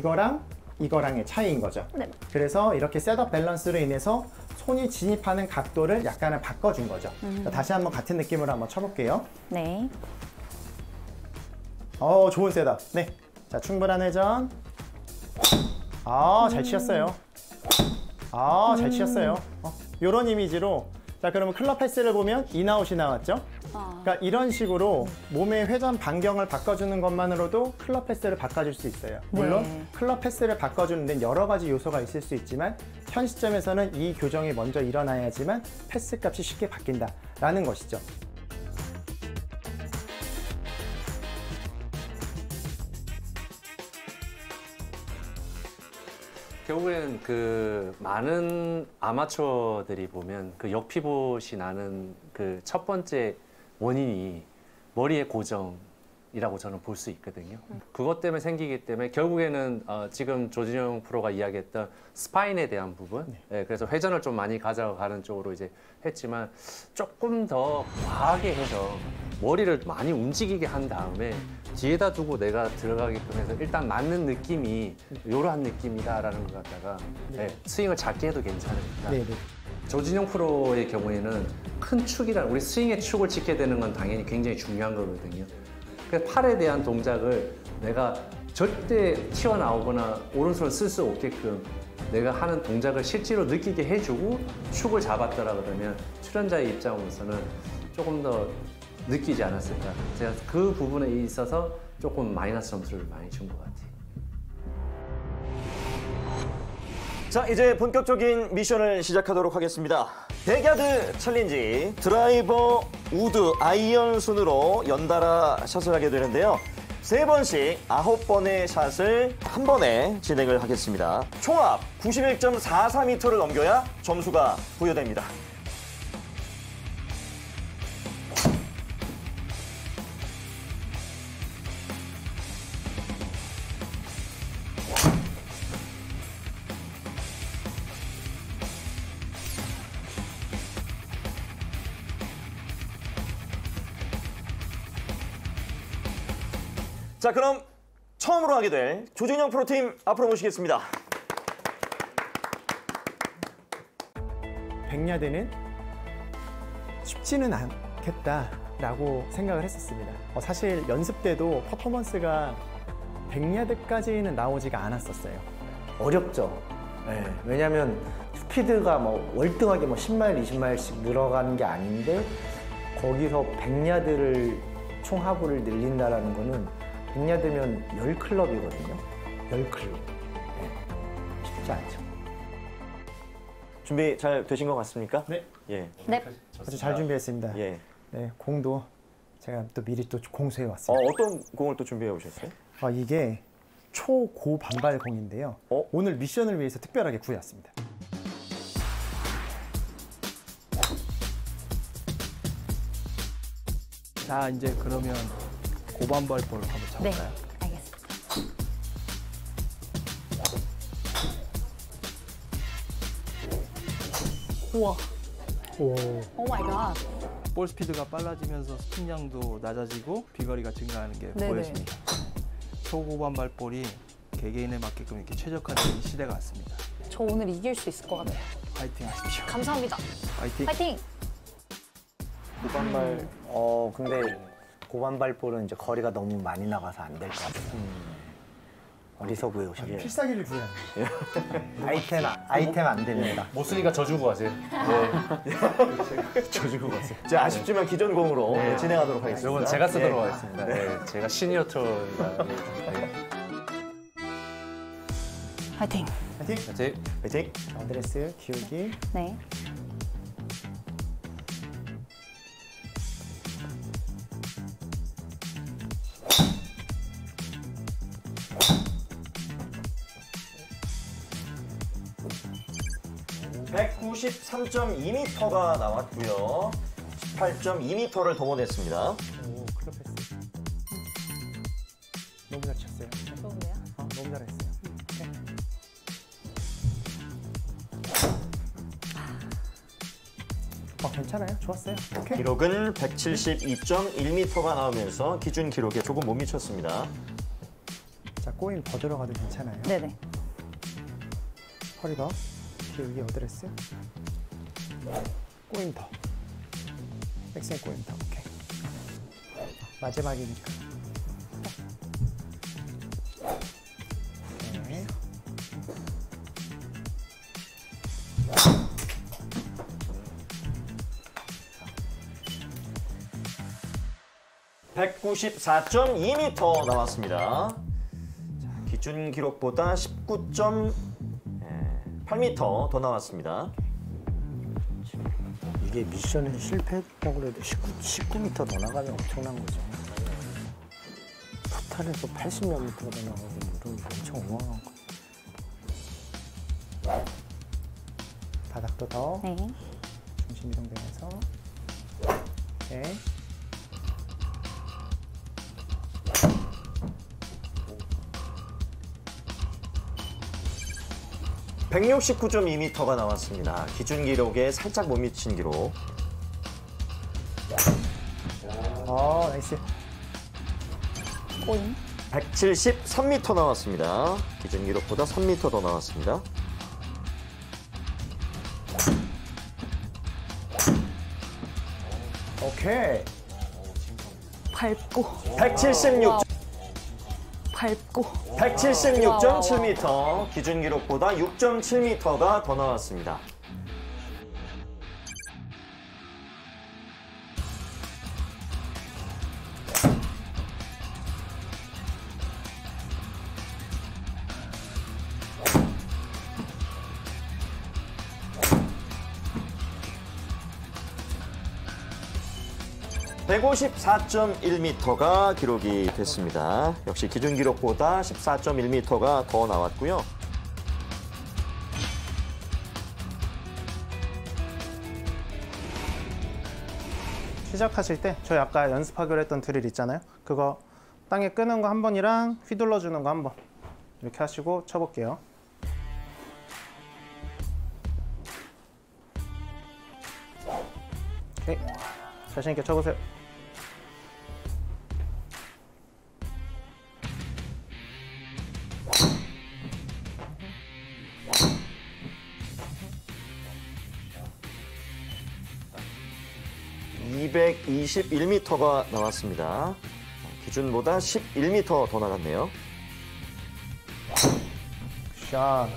이거랑의 차이인 거죠. 네. 그래서 이렇게 셋업 밸런스로 인해서 손이 진입하는 각도를 약간은 바꿔준 거죠. 자, 다시 한번 같은 느낌으로 한번 쳐볼게요. 네. 좋은 셋업. 네. 자, 충분한 회전. 잘 치셨어요. 잘 치셨어요. 요런 이미지로. 자, 그러면 클럽 패스를 보면 인아웃이 나왔죠? 그러니까 이런 식으로 몸의 회전 반경을 바꿔주는 것만으로도 클럽 패스를 바꿔줄 수 있어요. 물론 클럽 패스를 바꿔주는 데는 여러 가지 요소가 있을 수 있지만, 현 시점에서는 이 교정이 먼저 일어나야지만 패스 값이 쉽게 바뀐다라는 것이죠. 결국에는 그 많은 아마추어들이 보면 그 역피봇이 나는 그 첫 번째 원인이 머리의 고정이라고 저는 볼 수 있거든요. 그것 때문에 생기기 때문에 결국에는 지금 조진영 프로가 이야기했던 스파인에 대한 부분, 예, 그래서 회전을 좀 많이 가져가는 쪽으로 이제 했지만 조금 더 과하게 해서 머리를 많이 움직이게 한 다음에 뒤에다 두고 내가 들어가게끔 해서 일단 맞는 느낌이 이러한 느낌이다라는 것 갖다가 예, 스윙을 작게 해도 괜찮으니까. 네, 네. 조진영 프로의 경우에는 큰 축이란 우리 스윙의 축을 지켜야 되는 건 당연히 굉장히 중요한 거거든요. 그래서 팔에 대한 동작을 내가 절대 튀어나오거나 오른손을 쓸 수 없게끔 내가 하는 동작을 실제로 느끼게 해주고 축을 잡았더라 그러면 출연자의 입장으로서는 조금 더 느끼지 않았을까. 제가 그 부분에 있어서 조금 마이너스 점수를 많이 준 것 같아요. 자, 이제 본격적인 미션을 시작하도록 하겠습니다. 백야드 챌린지 드라이버, 우드, 아이언 순으로 연달아 샷을 하게 되는데요. 3번씩 9번의 샷을 한 번에 진행을 하겠습니다. 총합 91.44m를 넘겨야 점수가 부여됩니다. 자, 그럼 처음으로 하게 될 조진영 프로팀 앞으로 모시겠습니다. 백야드는 쉽지는 않겠다라고 생각을 했었습니다. 사실 연습 때도 퍼포먼스가 100야드까지는 나오지가 않았었어요. 어렵죠. 네, 왜냐하면 스피드가 뭐 월등하게 뭐 10마일, 20마일씩 늘어가는 게 아닌데 거기서 100야드를 총하부를 늘린다라는 거는 100야드면 10클럽이거든요. 10클럽. 네, 쉽지 않죠. 준비 잘 되신 것 같습니까? 네. 예. 네. 아주 잘 준비했습니다. 예. 네, 공도 제가 또 미리 또 공수해 왔습니다. 어떤 공을 또 준비해 오셨어요? 이게 초고 반발 공인데요. 오늘 미션을 위해서 특별하게 구해왔습니다. 자, 이제 그러면 고반발 볼을 한번 네, 쳐볼까요? 알겠습니다. 우와. 오 마이 갓. 볼 스피드가 빨라지면서 스핀량도 낮아지고 비거리가 증가하는 게 네네. 보여집니다. 초고반발 볼이 개개인에 맞게끔 이렇게 최적화된 시대가 왔습니다. 저 오늘 이길 수 있을 것 같아요. 파이팅 하십시오. 감사합니다. 파이팅. 파이팅! 고반발, 근데 고반발 볼은 이제 거리가 너무 많이 나가서 안 될 것 같아요. 어리석고요, 오셨네요. 필살기를 구해야 아이템 안 됩니다. 못 쓰니까 저 주고 가세요. 저 주고 가세요. 자, 아쉽지만 기존공으로 진행하도록 하겠습니다. 이건 제가 쓰도록 예. 하겠습니다. 네, 제가 시니어 투어가. 파이팅! 파이팅! 파이팅! 파이팅! 어드레스 기울기. 네. (193.2m가) 나왔고요. 18.2m를 동원했습니다. 오, 클럽 패스. 너무 잘 쳤어요. 좋은데요? 너무 잘했어요. 괜찮아요. 좋았어요. 오케이. 기록은 172.1m가 나오면서 기준 기록에 조금 못 미쳤습니다. 자, 꼬임 더 들어가도 괜찮아요. 네네. 허리 더. 기울기 어드레스. 꼬임 더. 백스윙 꼬임 더. 오케이. 마지막이니까. 네. (194.2m) 나왔습니다. 자, 기준 기록보다 19.8m 더 나왔습니다. 이게 미션에 실패했다고 해도 19m 더 나가면 엄청난 거죠. 토탈에서 80몇 미터가 더 나가고 이러면 엄청 어마어마한 거. 또 더. 네. 중심 이동되면서. 오케이. 169.2m가 나왔습니다. 기준 기록에 살짝 못 미친 기록. 나이스. 꼬인. 173m 나왔습니다. 기준 기록보다 3m 더 나왔습니다. 오케이. 밟고. 176. 밟고. 176.7m. 기준 기록보다 6.7m가 더 나왔습니다. (154.1m가) 기록이 됐습니다. 역시 기준 기록보다 14.1m가 더 나왔고요. 시작하실 때 저희 아까 연습하기로 했던 드릴 있잖아요. 그거 땅에 끄는 거 한 번이랑 휘둘러 주는 거 한 번 이렇게 하시고 쳐볼게요. 오케이. 자신 있게 쳐보세요. (221m가) 나왔습니다. 기준보다 11m 더 나갔네요. 샷.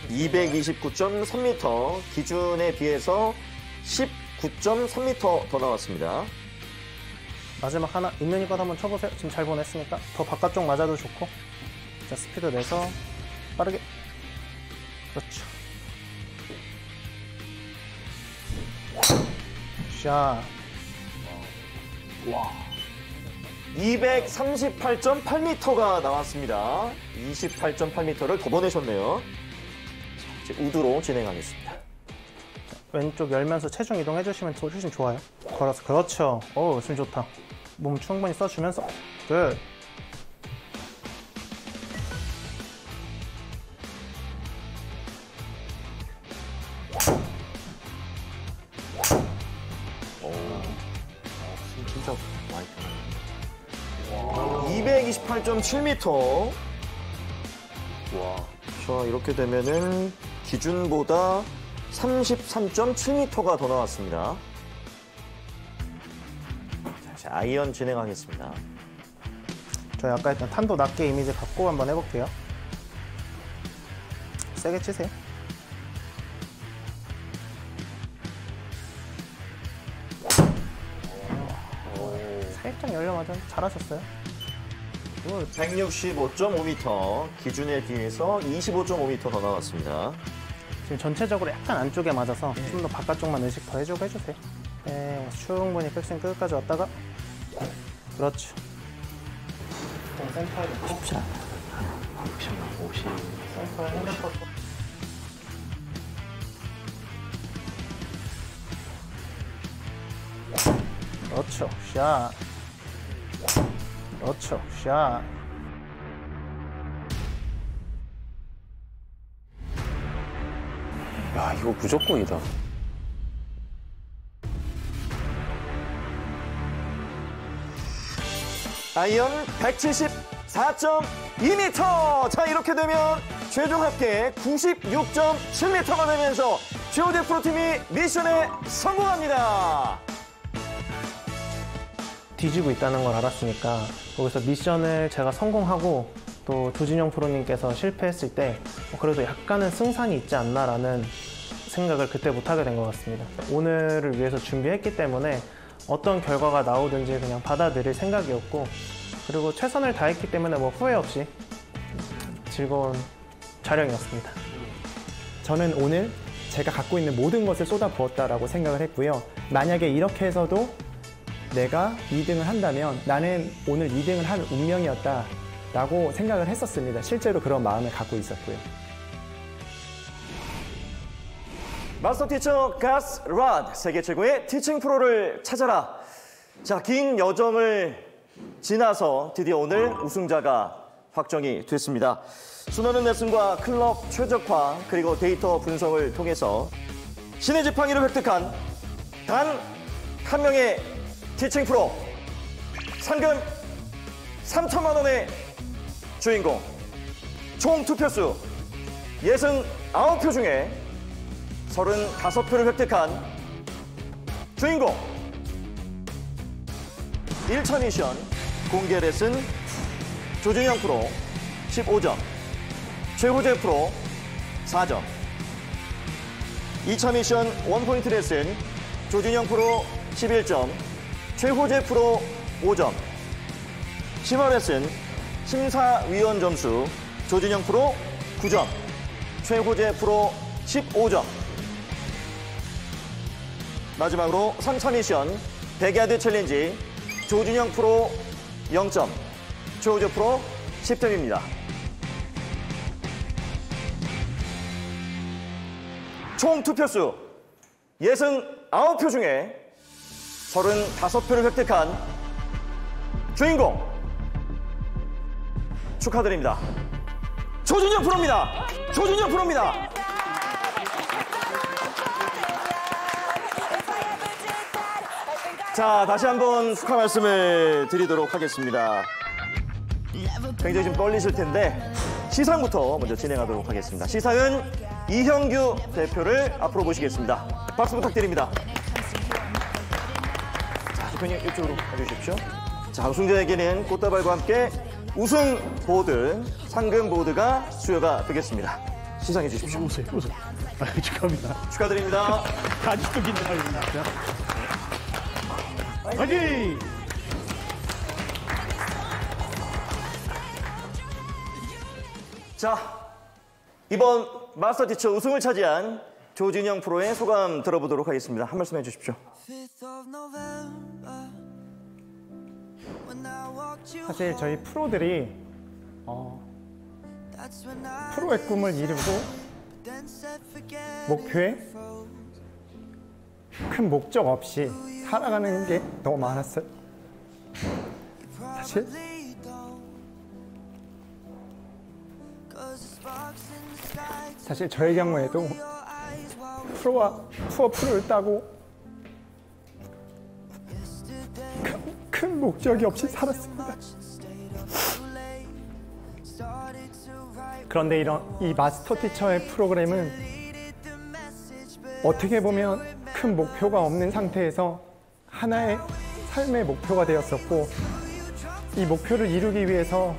229.3m, 기준에 비해서 19.3m 더 나왔습니다. 마지막 하나 있는 이껏 한번 쳐보세요. 지금 잘 보냈으니까 더 바깥쪽 맞아도 좋고. 자, 스피드 내서 빠르게. 그렇죠. 샷. 238.8m가 나왔습니다. 28.8m를 더 보내셨네요. 자, 이제 우드로 진행하겠습니다. 왼쪽 열면서 체중 이동해 주시면 훨씬 좋아요. 걸어서. 그렇죠. 오, 숨 좋다. 몸 충분히 써주면서. 끝. 진짜 많이 편하네요. 228.7m. 와. 자, 이렇게 되면은 기준보다 33.7m가 더 나왔습니다. 자, 아이언 진행하겠습니다. 저희 아까 했던 탄도 낮게 이미지 갖고 한번 해볼게요. 세게 치세요. 살짝 열려 맞아. 잘하셨어요. 165.5m, 기준에 비해서 25.5m 더 나왔습니다. 지금 전체적으로 약간 안쪽에 맞아서 좀 더 바깥쪽만 의식 더 해주고 해주세요. 네, 충분히 백스윙 끝까지 왔다가. 그렇죠. 센터에 쉽지 않아. 옵션만 50. 센터에 핸드폰. 그렇죠. 샷. 그렇죠. 샷. 야, 이거 무조건이다. 아이언 174.2m. 자, 이렇게 되면 최종 합계 96.7m가 되면서 GOD 프로팀이 미션에 성공합니다. 뒤지고 있다는 걸 알았으니까 거기서 미션을 제가 성공하고 또 조진영 프로님께서 실패했을 때 그래도 약간은 승산이 있지 않나라는 생각을 그때 못하게 된 것 같습니다. 오늘을 위해서 준비했기 때문에 어떤 결과가 나오든지 그냥 받아들일 생각이었고, 그리고 최선을 다했기 때문에 뭐 후회 없이 즐거운 촬영이었습니다. 저는 오늘 제가 갖고 있는 모든 것을 쏟아부었다라고 생각을 했고요. 만약에 이렇게 해서도 내가 2등을 한다면 나는 오늘 2등을 할 운명이었다라고 생각을 했었습니다. 실제로 그런 마음을 갖고 있었고요. 마스터 티처 가스 라드, 세계 최고의 티칭 프로를 찾아라. 자, 긴 여정을 지나서 드디어 오늘 우승자가 확정이 됐습니다. 수많은 레슨과 클럽 최적화 그리고 데이터 분석을 통해서 신의 지팡이를 획득한 단 한 명의 티칭 프로, 상금 3천만 원의 주인공, 총 투표수 69표 중에 35표를 획득한 주인공, 1차 미션 공개 레슨 조준영 프로 15점, 최호재 프로 4점, 2차 미션 원포인트 레슨 조준영 프로 11점, 최호재 프로 5점, 심화 레슨 심사위원 점수 조준영 프로 9점, 최호재 프로 15점. 마지막으로 3차 미션 백야드 챌린지 조준영 프로 0점, 최호재 프로 10점입니다. 총 투표수 69표 중에 35표를 획득한 주인공 축하드립니다. 조준영 프로입니다. 조준영 프로입니다. 자, 다시 한번 축하 말씀을 드리도록 하겠습니다. 굉장히 좀 떨리실 텐데 시상부터 먼저 진행하도록 하겠습니다. 시상은 이형규 대표를 앞으로 모시겠습니다. 박수 부탁드립니다. 자, 대표님 이쪽으로 가주십시오. 자, 우승자에게는 꽃다발과 함께 우승 보드, 상금 보드가 수여가 되겠습니다. 시상해 주십시오. 우승. 축하합니다. 축하드립니다. 아직도 긴장합니다. 화이팅! 자, 이번 마스터 티처 우승을 차지한 조준영 프로의 소감 들어보도록 하겠습니다. 한 말씀 해주십시오. 사실 저희 프로들이 프로의 꿈을 이루고 목표에 큰 목적 없이 살아가는 게 너무 많았어요. 사실 저의 경우에도 프로와 투어 프로를 따고 큰 목적이 없이 살았습니다. 그런데 이 마스터 티처의 프로그램은 어떻게 보면 큰 목표가 없는 상태에서 하나의 삶의 목표가 되었었고, 이 목표를 이루기 위해서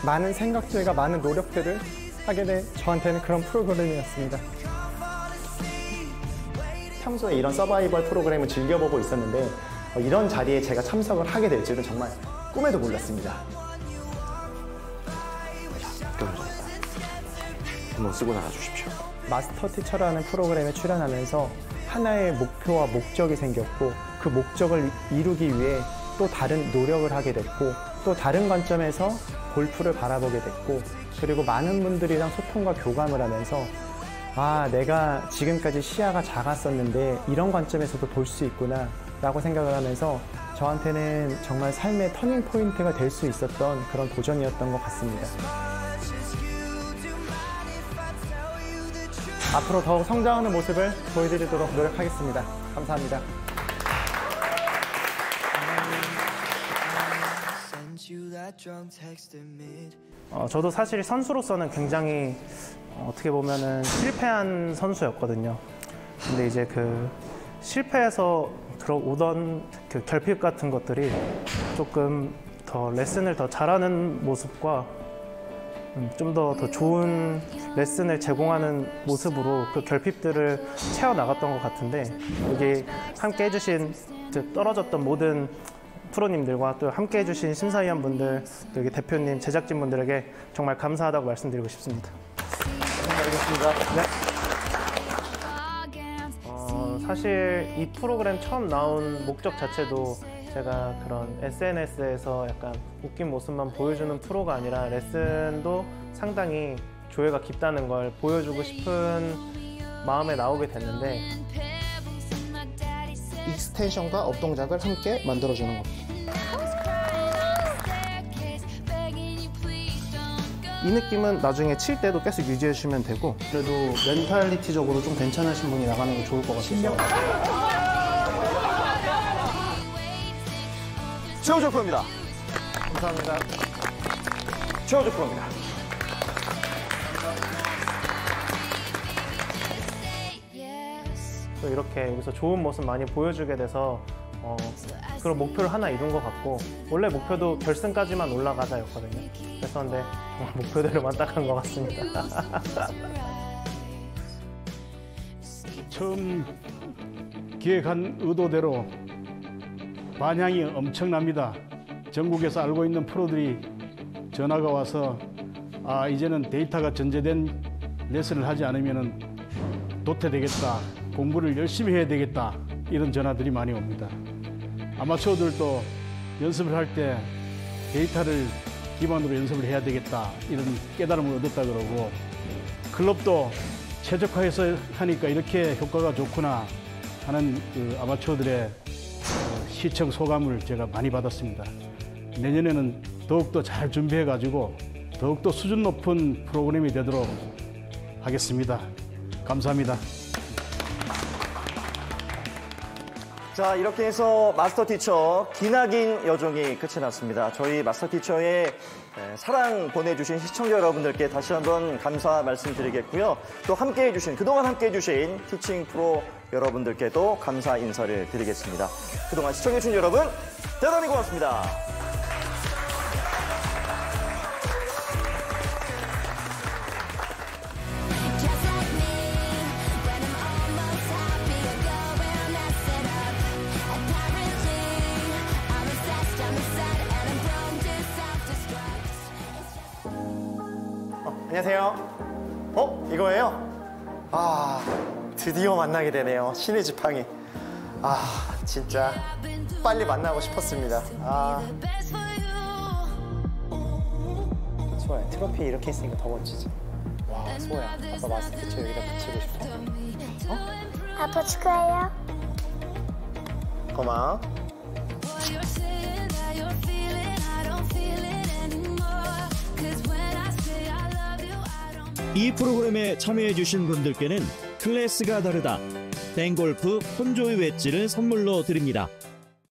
많은 생각들과 많은 노력들을 하게 된 저한테는 그런 프로그램이었습니다. 평소에 이런 서바이벌 프로그램을 즐겨보고 있었는데 이런 자리에 제가 참석을 하게 될 줄은 정말 꿈에도 몰랐습니다. 한번 쓰고 나가주십시오. 마스터 티처라는 프로그램에 출연하면서 하나의 목표와 목적이 생겼고, 그 목적을 이루기 위해 또 다른 노력을 하게 됐고, 또 다른 관점에서 골프를 바라보게 됐고, 그리고 많은 분들이랑 소통과 교감을 하면서 아, 내가 지금까지 시야가 작았었는데 이런 관점에서도 볼 수 있구나 라고 생각을 하면서 저한테는 정말 삶의 터닝 포인트가 될 수 있었던 그런 도전이었던 것 같습니다. 앞으로 더욱 성장하는 모습을 보여드리도록 노력하겠습니다. 감사합니다. 저도 사실 선수로서는 굉장히 어떻게 보면은 실패한 선수였거든요. 근데 이제 그 실패해서 오던 그 결핍 같은 것들이 조금 더 레슨을 더 잘하는 모습과 좀 더 좋은 레슨을 제공하는 모습으로 그 결핍들을 채워나갔던 것 같은데, 여기 함께 해주신 떨어졌던 모든 프로님들과 또 함께 해주신 심사위원분들, 또 여기 대표님, 제작진분들에게 정말 감사하다고 말씀드리고 싶습니다. 알겠습니다. 네. 사실 이 프로그램 처음 나온 목적 자체도 제가 그런 SNS에서 약간 웃긴 모습만 보여주는 프로가 아니라 레슨도 상당히 조예가 깊다는 걸 보여주고 싶은 마음에 나오게 됐는데 익스텐션과 업 동작을 함께 만들어주는 겁니다. 이 느낌은 나중에 칠 때도 계속 유지해 주시면 되고 그래도 멘탈리티적으로 좀 괜찮으신 분이 나가는 게 좋을 것 같아요. 최호정 프로입니다. 감사합니다. 최호정 프로입니다. 또 이렇게 여기서 좋은 모습 많이 보여주게 돼서 그런 목표를 하나 이룬 것 같고 원래 목표도 결승까지만 올라가자였거든요. 그래서 근데 정말 목표대로만 딱 한 것 같습니다. 처음 기획한 의도대로 반향이 엄청납니다. 전국에서 알고 있는 프로들이 전화가 와서 이제는 데이터가 전제된 레슨을 하지 않으면 도태되겠다. 공부를 열심히 해야 되겠다. 이런 전화들이 많이 옵니다. 아마추어들도 연습을 할 때 데이터를 기반으로 연습을 해야 되겠다. 이런 깨달음을 얻었다 그러고 클럽도 최적화해서 하니까 이렇게 효과가 좋구나 하는 그 아마추어들의 시청 소감을 제가 많이 받았습니다. 내년에는 더욱더 잘 준비해가지고 더욱더 수준 높은 프로그램이 되도록 하겠습니다. 감사합니다. 자, 이렇게 해서 마스터 티처 기나긴 여정이 끝이 났습니다. 저희 마스터 티처의 사랑 보내주신 시청자 여러분들께 다시 한번 감사 말씀드리겠고요. 또 그동안 함께해 주신 티칭 프로 여러분들께도 감사 인사를 드리겠습니다. 그동안 시청해주신 여러분 대단히 고맙습니다. 안녕하세요. 이거예요? 드디어 만나게 되네요. 신의 지팡이. 진짜 빨리 만나고 싶었습니다. 소아야, 트로피 이렇게 있으니까 더 멋지지? 와, 소아야, 아빠 마스터 티처 여기다 붙이고 싶어. 아빠 축하해요. 고마워. 이 프로그램에 참여해주신 분들께는 클래스가 다르다 뱅골프 폰조이 웨지를 선물로 드립니다.